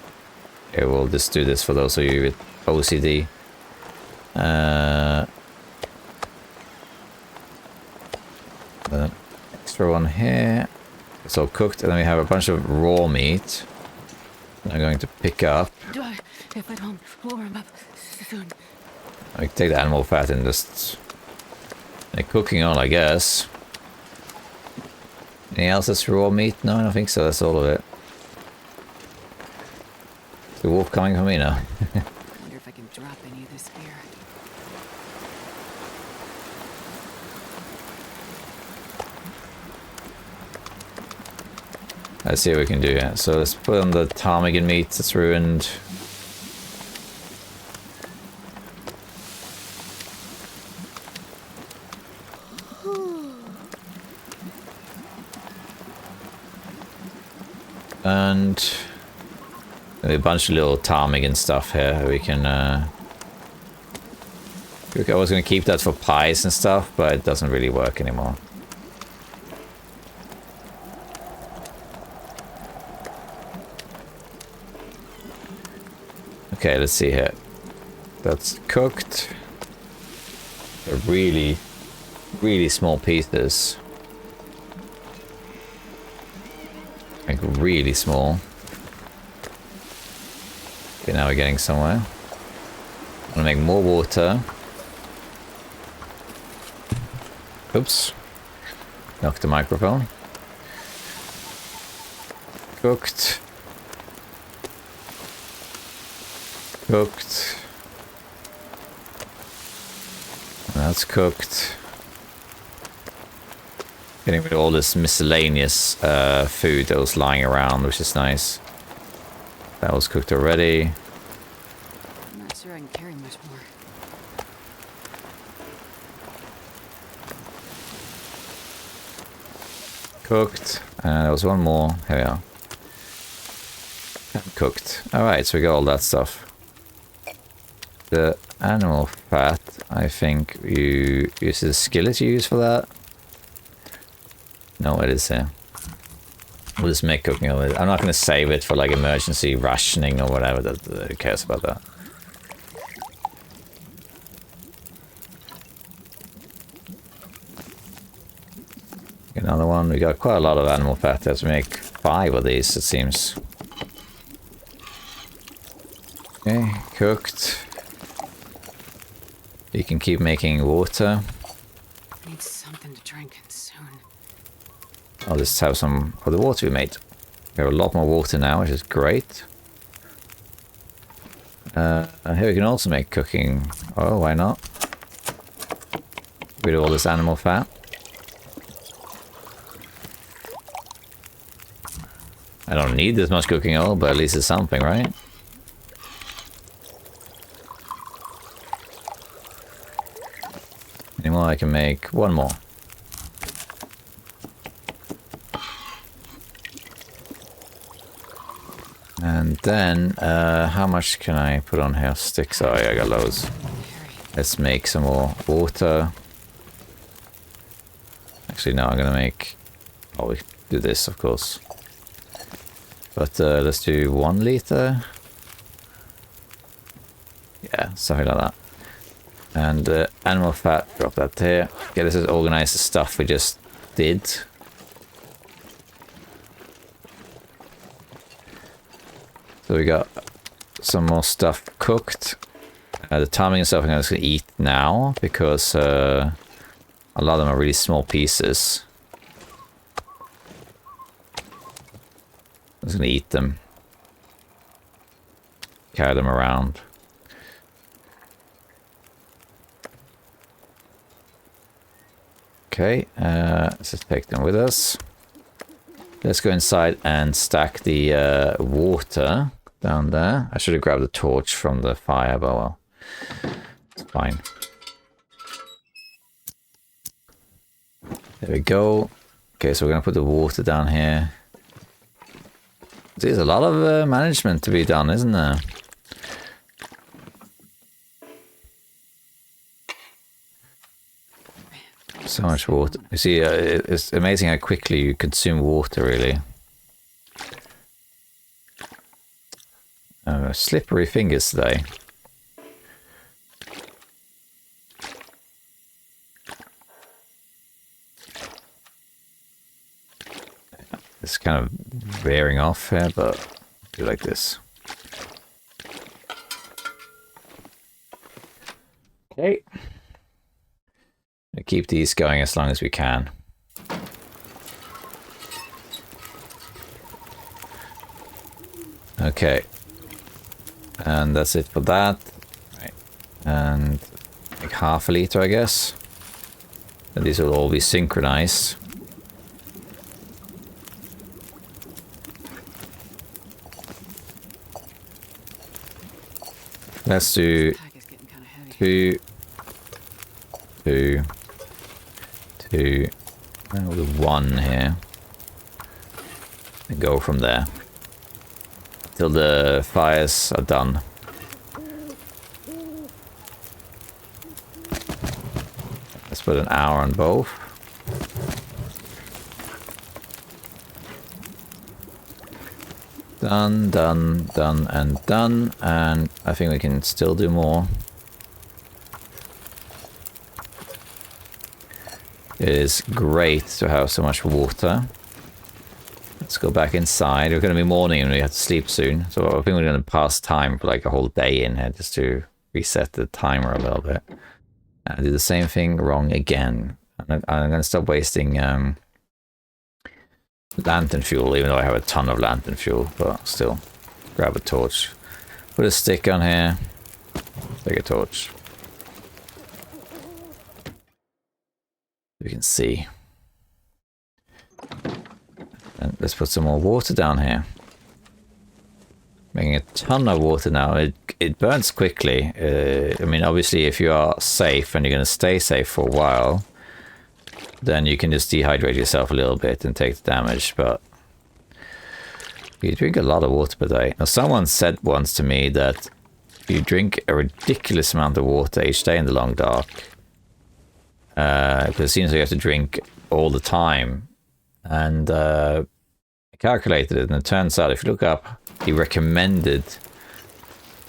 Okay, we'll just do this for those of you with OCD. Then extra one here. It's all cooked, and then we have a bunch of raw meat. I'm going to pick up. If I don't warm up soon. I can take the animal fat and just make cooking on, I guess. Anything else that's raw meat? No, I don't think so. That's all of it. Is the wolf coming for me now? I wonder if I can drop any of this here. Let's see what we can do here. So let's put on the ptarmigan meat that's ruined. And a bunch of little ptarmigan stuff here. We can I was going to keep that for pies and stuff, but it doesn't really work anymore. Okay, let's see here. That's cooked. They're really, really small pieces. Like really small. Okay, now we're getting somewhere. I'm gonna make more water. Oops. Knocked the microphone. Cooked. Cooked. That's cooked. Getting rid of all this miscellaneous food that was lying around, which is nice. That was cooked already. I'm not sure I can carry much more. Cooked. And there was one more. Here we are. Cooked. Alright, so we got all that stuff. The animal fat, I think you use the skillet you use for that. No, it is here. We'll just make cooking of it. I'm not going to save it for like emergency rationing or whatever. Who cares about that? Another one. We got quite a lot of animal fat. Let's make 5 of these, it seems. Okay, cooked. You can keep making water. I need something to drink soon. I'll just have some of the water we made. We have a lot more water now, which is great. And here we can also make cooking. Oh, why not? Rid of all this animal fat. I don't need this much cooking oil, but at least it's something, right? Any more? I can make one more. And then, how much can I put on here? Sticks. Oh, yeah, I got loads. Let's make some more water. Actually, no, I'm gonna make... Oh, we do this, of course. But let's do 1 liter. Yeah, something like that. And animal fat, drop that here. Okay, this is organize the stuff we just did. So we got some more stuff cooked. The ptarmigan stuff I'm just going to eat now because a lot of them are really small pieces. I'm just going to eat them. Carry them around. Okay, let's just take them with us. Let's go inside and stack the water down there. I should have grabbed the torch from the fire, but well, it's fine. There we go. Okay, so we're going to put the water down here. There's a lot of management to be done, isn't there? So much water. You see, it's amazing how quickly you consume water, really. Slippery fingers today. It's kind of veering off here, but do like this. Okay. We'll keep these going as long as we can. Okay. And that's it for that. Right. And like half a liter, I guess. And these will all be synchronized. Let's do 2, 2, 2, and we'll do 1 here. And go from there. Till the fires are done. Let's put an hour on both. Done, done, done, and done. And I think we can still do more. It is great to have so much water. Let's go back inside. We're going to be morning and we have to sleep soon. So I think we're going to pass time for like a whole day in here just to reset the timer a little bit. And do the same thing wrong again. I'm going to stop wasting lantern fuel, even though I have a ton of lantern fuel, but still. Grab a torch. Put a stick on here. Take a torch. You can see. And let's put some more water down here. Making a ton of water now. It burns quickly. I mean, obviously, if you are safe and you're going to stay safe for a while, then you can just dehydrate yourself a little bit and take the damage. But you drink a lot of water per day. Now, someone said once to me that you drink a ridiculous amount of water each day in the long dark. Because it seems like you have to drink all the time. And I calculated it, and it turns out if you look up the recommended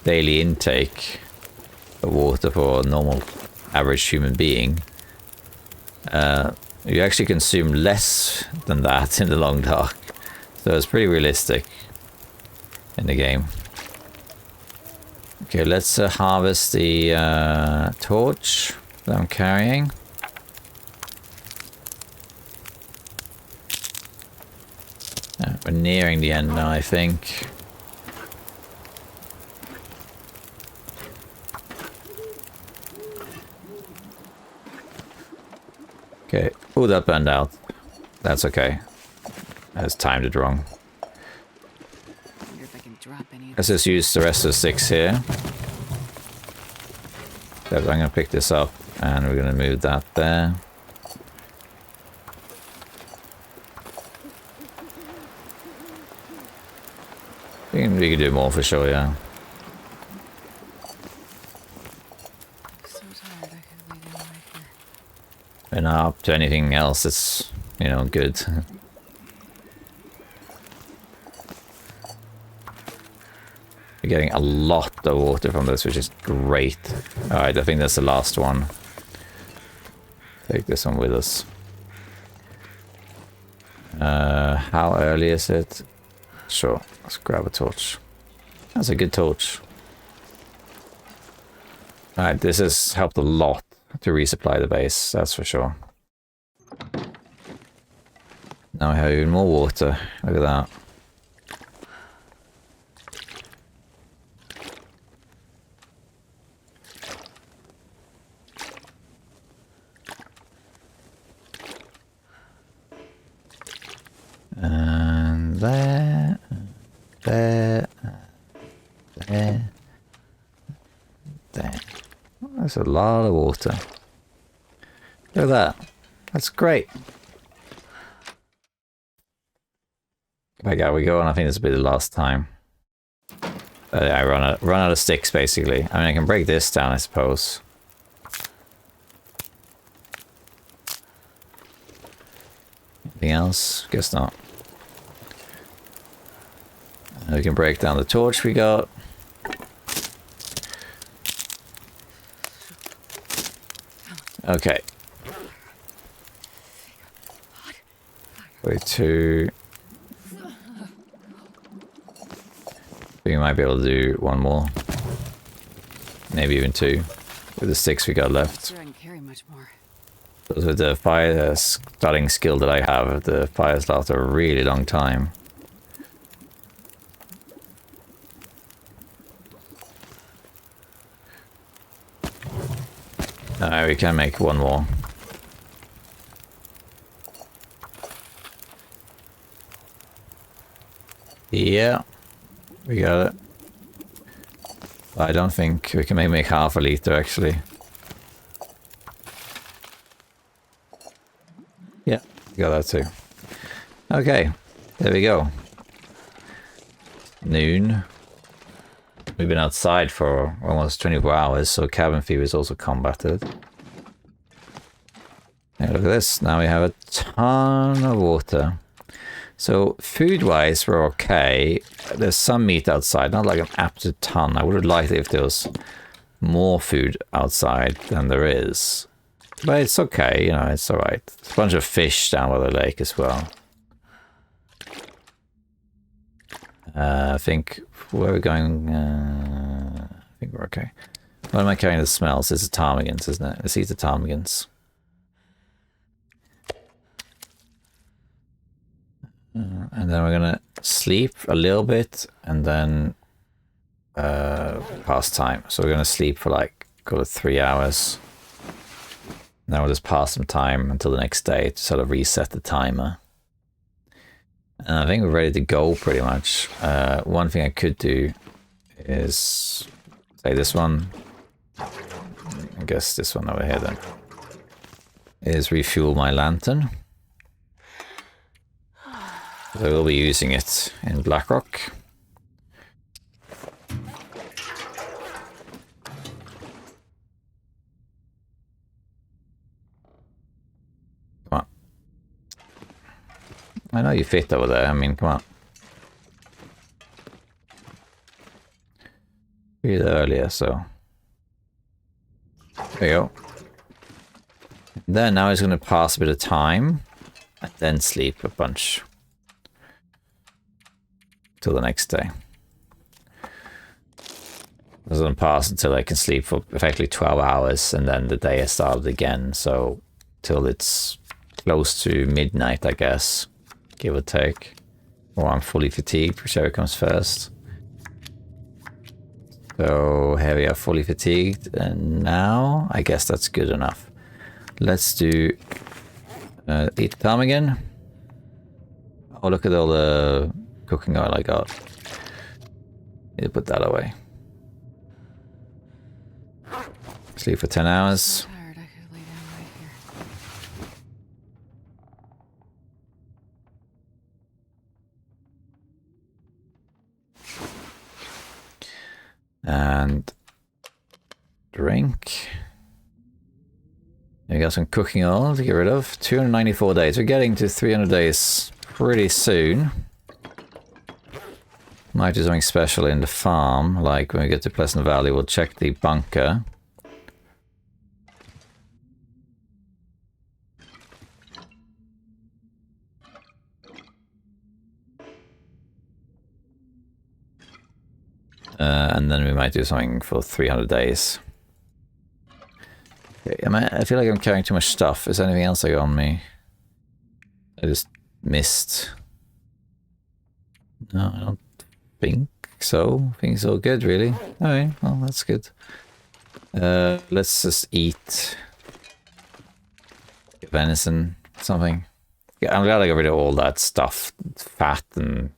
daily intake of water for a normal average human being, you actually consume less than that in the long dark. So it's pretty realistic in the game. Okay, let's harvest the torch that I'm carrying. We're nearing the end now, I think. Okay. Oh, that burned out. That's okay. That's timed it wrong. Let's just use the rest of the sticks here. I'm going to pick this up and we're going to move that there. We can do more for sure, yeah. So tired, I could lay down right here. We're not up to anything else that's, you know, good. We're getting a lot of water from this, which is great. Alright, I think that's the last one. Take this one with us. How early is it? Sure, let's grab a torch. That's a good torch. Alright, this has helped a lot to resupply the base, that's for sure. Now we have even more water. Look at that. There. There. That's a lot of water. Look at that. That's great. Back out we go, and I think this will be the last time. I run out of sticks, basically. I mean, I can break this down, I suppose. Anything else? Guess not. We can break down the torch we got. Okay. Wait, 2. We might be able to do 1 more. Maybe even 2. With the 6 we got left. Sure I can carry much more. With the fire starting skill that I have, the fires last a really long time. We can make 1 more. Yeah, we got it. I don't think we can maybe make half a liter actually. Yeah, we got that too. Okay, there we go. Noon. We've been outside for almost 24 hours, so cabin fever is also combated. Hey, look at this. Now we have a ton of water. So food-wise, we're okay. There's some meat outside, not like an absolute ton. I would have liked it if there was more food outside than there is. But it's okay, you know, it's alright. There's a bunch of fish down by the lake as well. I think where we're going, I think we're okay. What am I carrying that smells? It's the ptarmigans, isn't it? Let's eat the ptarmigans. And then we're gonna sleep a little bit and then pass time. So we're gonna sleep for like, call it 3 hours. Then we'll just pass some time until the next day to sort of reset the timer. And I think we're ready to go pretty much. One thing I could do is, say this one, I guess this one over here then, is refuel my lantern. So I will be using it in Blackrock. Come on. I know you fit over there, I mean, come on. Read earlier, so. There you go. Then now he's going to pass a bit of time and then sleep a bunch. Till the next day. It doesn't pass until I can sleep for effectively 12 hours and then the day has started again. So till it's close to midnight, I guess, give or take. Or I'm fully fatigued, whichever comes first. So here we are, fully fatigued, and now I guess that's good enough. Let's do eat the ptarmigan. Oh, look at all the cooking oil I got. Need to put that away. Sleep for 10 hours. I'm tired. I could lay down right here. And drink. We got some cooking oil to get rid of. 294 days. We're getting to 300 days pretty soon. Might do something special in the farm, like when we get to Pleasant Valley, we'll check the bunker. And then we might do something for 300 days. Okay, I feel like I'm carrying too much stuff. Is there anything else I got on me? I just missed. No, I don't think so. I think it's all good, really. Alright, well, that's good. Let's just eat venison, something. Yeah, I'm glad I got rid of all that stuff, fat and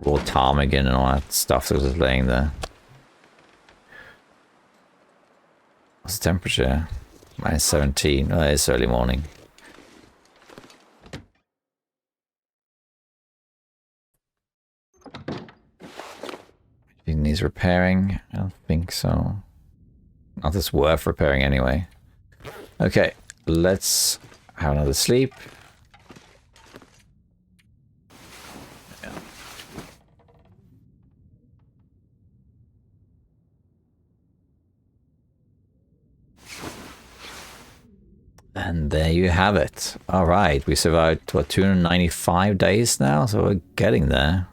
raw ptarmigan and all that stuff that was laying there. What's the temperature? Minus 17. Oh, it's early morning. It needs repairing? I don't think so. Not that's worth repairing anyway. Okay, let's have another sleep. Yeah. And there you have it. All right, we survived, what, 295 days now? So we're getting there.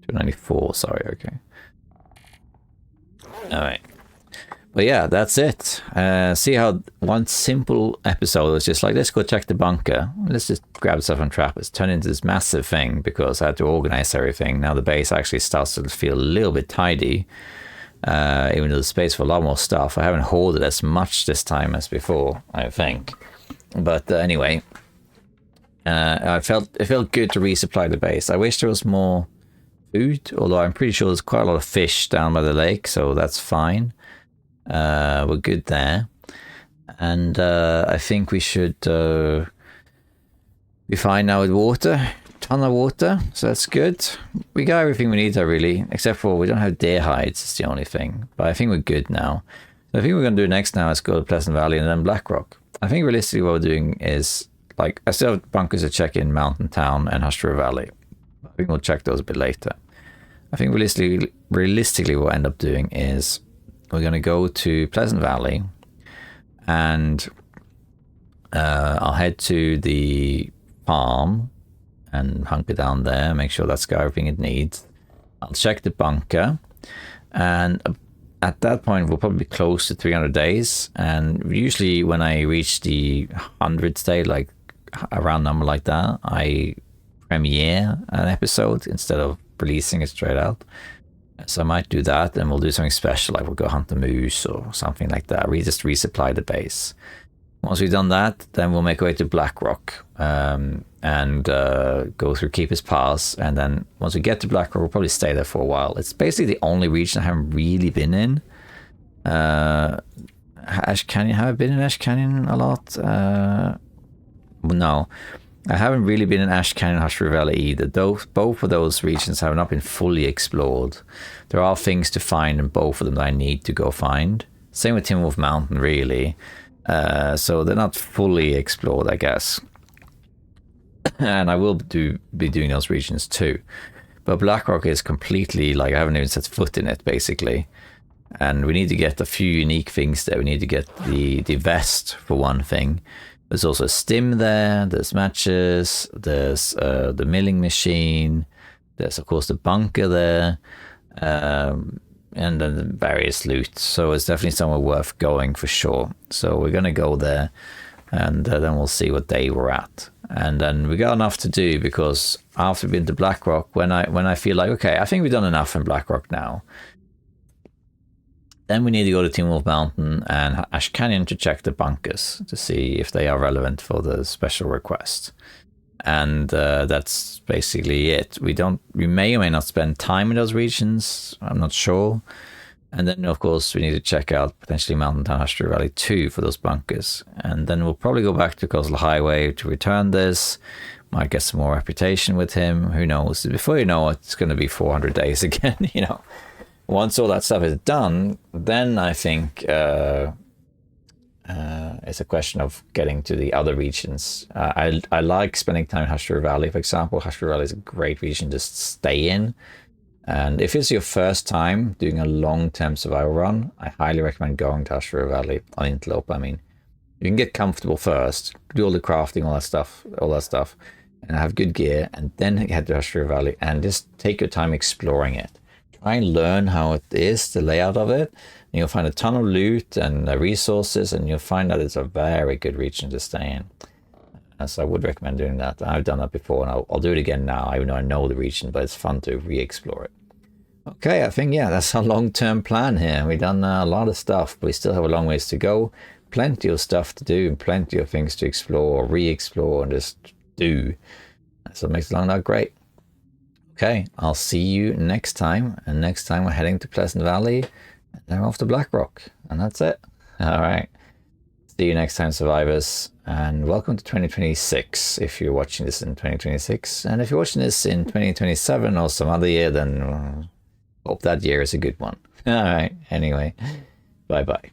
294, sorry, okay. All right. But yeah, that's it. See how one simple episode was just like, let's go check the bunker. Let's just grab stuff and trap it. Turn into this massive thing because I had to organize everything. Now the base actually starts to feel a little bit tidy. Even though there's space for a lot more stuff. I haven't hoarded as much this time as before, I think. But anyway, it felt good to resupply the base. I wish there was more food, although I'm pretty sure there's quite a lot of fish down by the lake, so that's fine. We're good there. And I think we should be fine now with water. Ton of water, so that's good. We got everything we need there, really, except for we don't have deer hides. It's the only thing, but I think we're good now. So I think we're going to do next now is go to Pleasant Valley and then Blackrock. I think realistically what we're doing is, like, I still have bunkers to check in Mountain Town and Hush River Valley. I think we'll check those a bit later. I think realistically what we'll end up doing is we're going to go to Pleasant Valley and I'll head to the farm and hunker down there, make sure that's got everything it needs. I'll check the bunker, and at that point we'll probably be close to 300 days, and usually when I reach the 100th day, like a round number like that, I premiere an episode instead of releasing it straight out. So I might do that, and we'll do something special, like we'll go hunt the moose or something like that. We just resupply the base. Once we've done that, then we'll make our way to Blackrock and go through Keeper's Pass. And then once we get to Blackrock, we'll probably stay there for a while. It's basically the only region I haven't really been in. Ash Canyon, have I been in Ash Canyon a lot? No, I haven't really been in Ash Canyon, Hush River Valley either. Both of those regions have not been fully explored. There are things to find in both of them that I need to go find. Same with Timberwolf Mountain, really. So they're not fully explored, I guess. And I will be doing those regions too. But Blackrock is completely, like, I haven't even set foot in it, basically. And we need to get a few unique things there. We need to get the vest, for one thing. There's also a stim there, there's matches, there's the milling machine, there's, of course, the bunker there. And then various loot. So it's definitely somewhere worth going for sure. So we're going to go there, and then we'll see what day we're at. And then we got enough to do, because after we've been to Blackrock, when I feel like, okay, I think we've done enough in Blackrock now, then we need to go to Timberwolf Mountain and Ash Canyon to check the bunkers to see if they are relevant for the special request. And that's basically it. We may or may not spend time in those regions. I'm not sure. And then, of course, we need to check out potentially Mountain Town, Hush River Valley 2 for those bunkers. And then we'll probably go back to Coastal Highway to return this. Might get some more reputation with him. Who knows? Before you know it, it's going to be 400 days again, you know. Once all that stuff is done, then I think it's a question of getting to the other regions. I like spending time in Hush River Valley, for example. Hush River Valley is a great region to stay in. And if it's your first time doing a long-term survival run, I highly recommend going to Hush River Valley on Interlope. I mean, you can get comfortable first, do all the crafting, all that stuff, and have good gear, and then head to Hush River Valley and just take your time exploring it. Try and learn how it is, the layout of it, and you'll find a ton of loot and resources, and you'll find that it's a very good region to stay in. So I would recommend doing that. I've done that before, and I'll do it again now, even though I know the region, but it's fun to re-explore it. Okay, I think, yeah, that's our long-term plan here. We've done a lot of stuff, but we still have a long ways to go. Plenty of stuff to do, and plenty of things to explore, re-explore, and just do. So it makes the long night great. Okay, I'll see you next time. And next time we're heading to Pleasant Valley. And then off to Blackrock. And that's it. All right. See you next time, survivors. And welcome to 2026 if you're watching this in 2026. And if you're watching this in 2027 or some other year, then hope that year is a good one. All right. Anyway, bye-bye.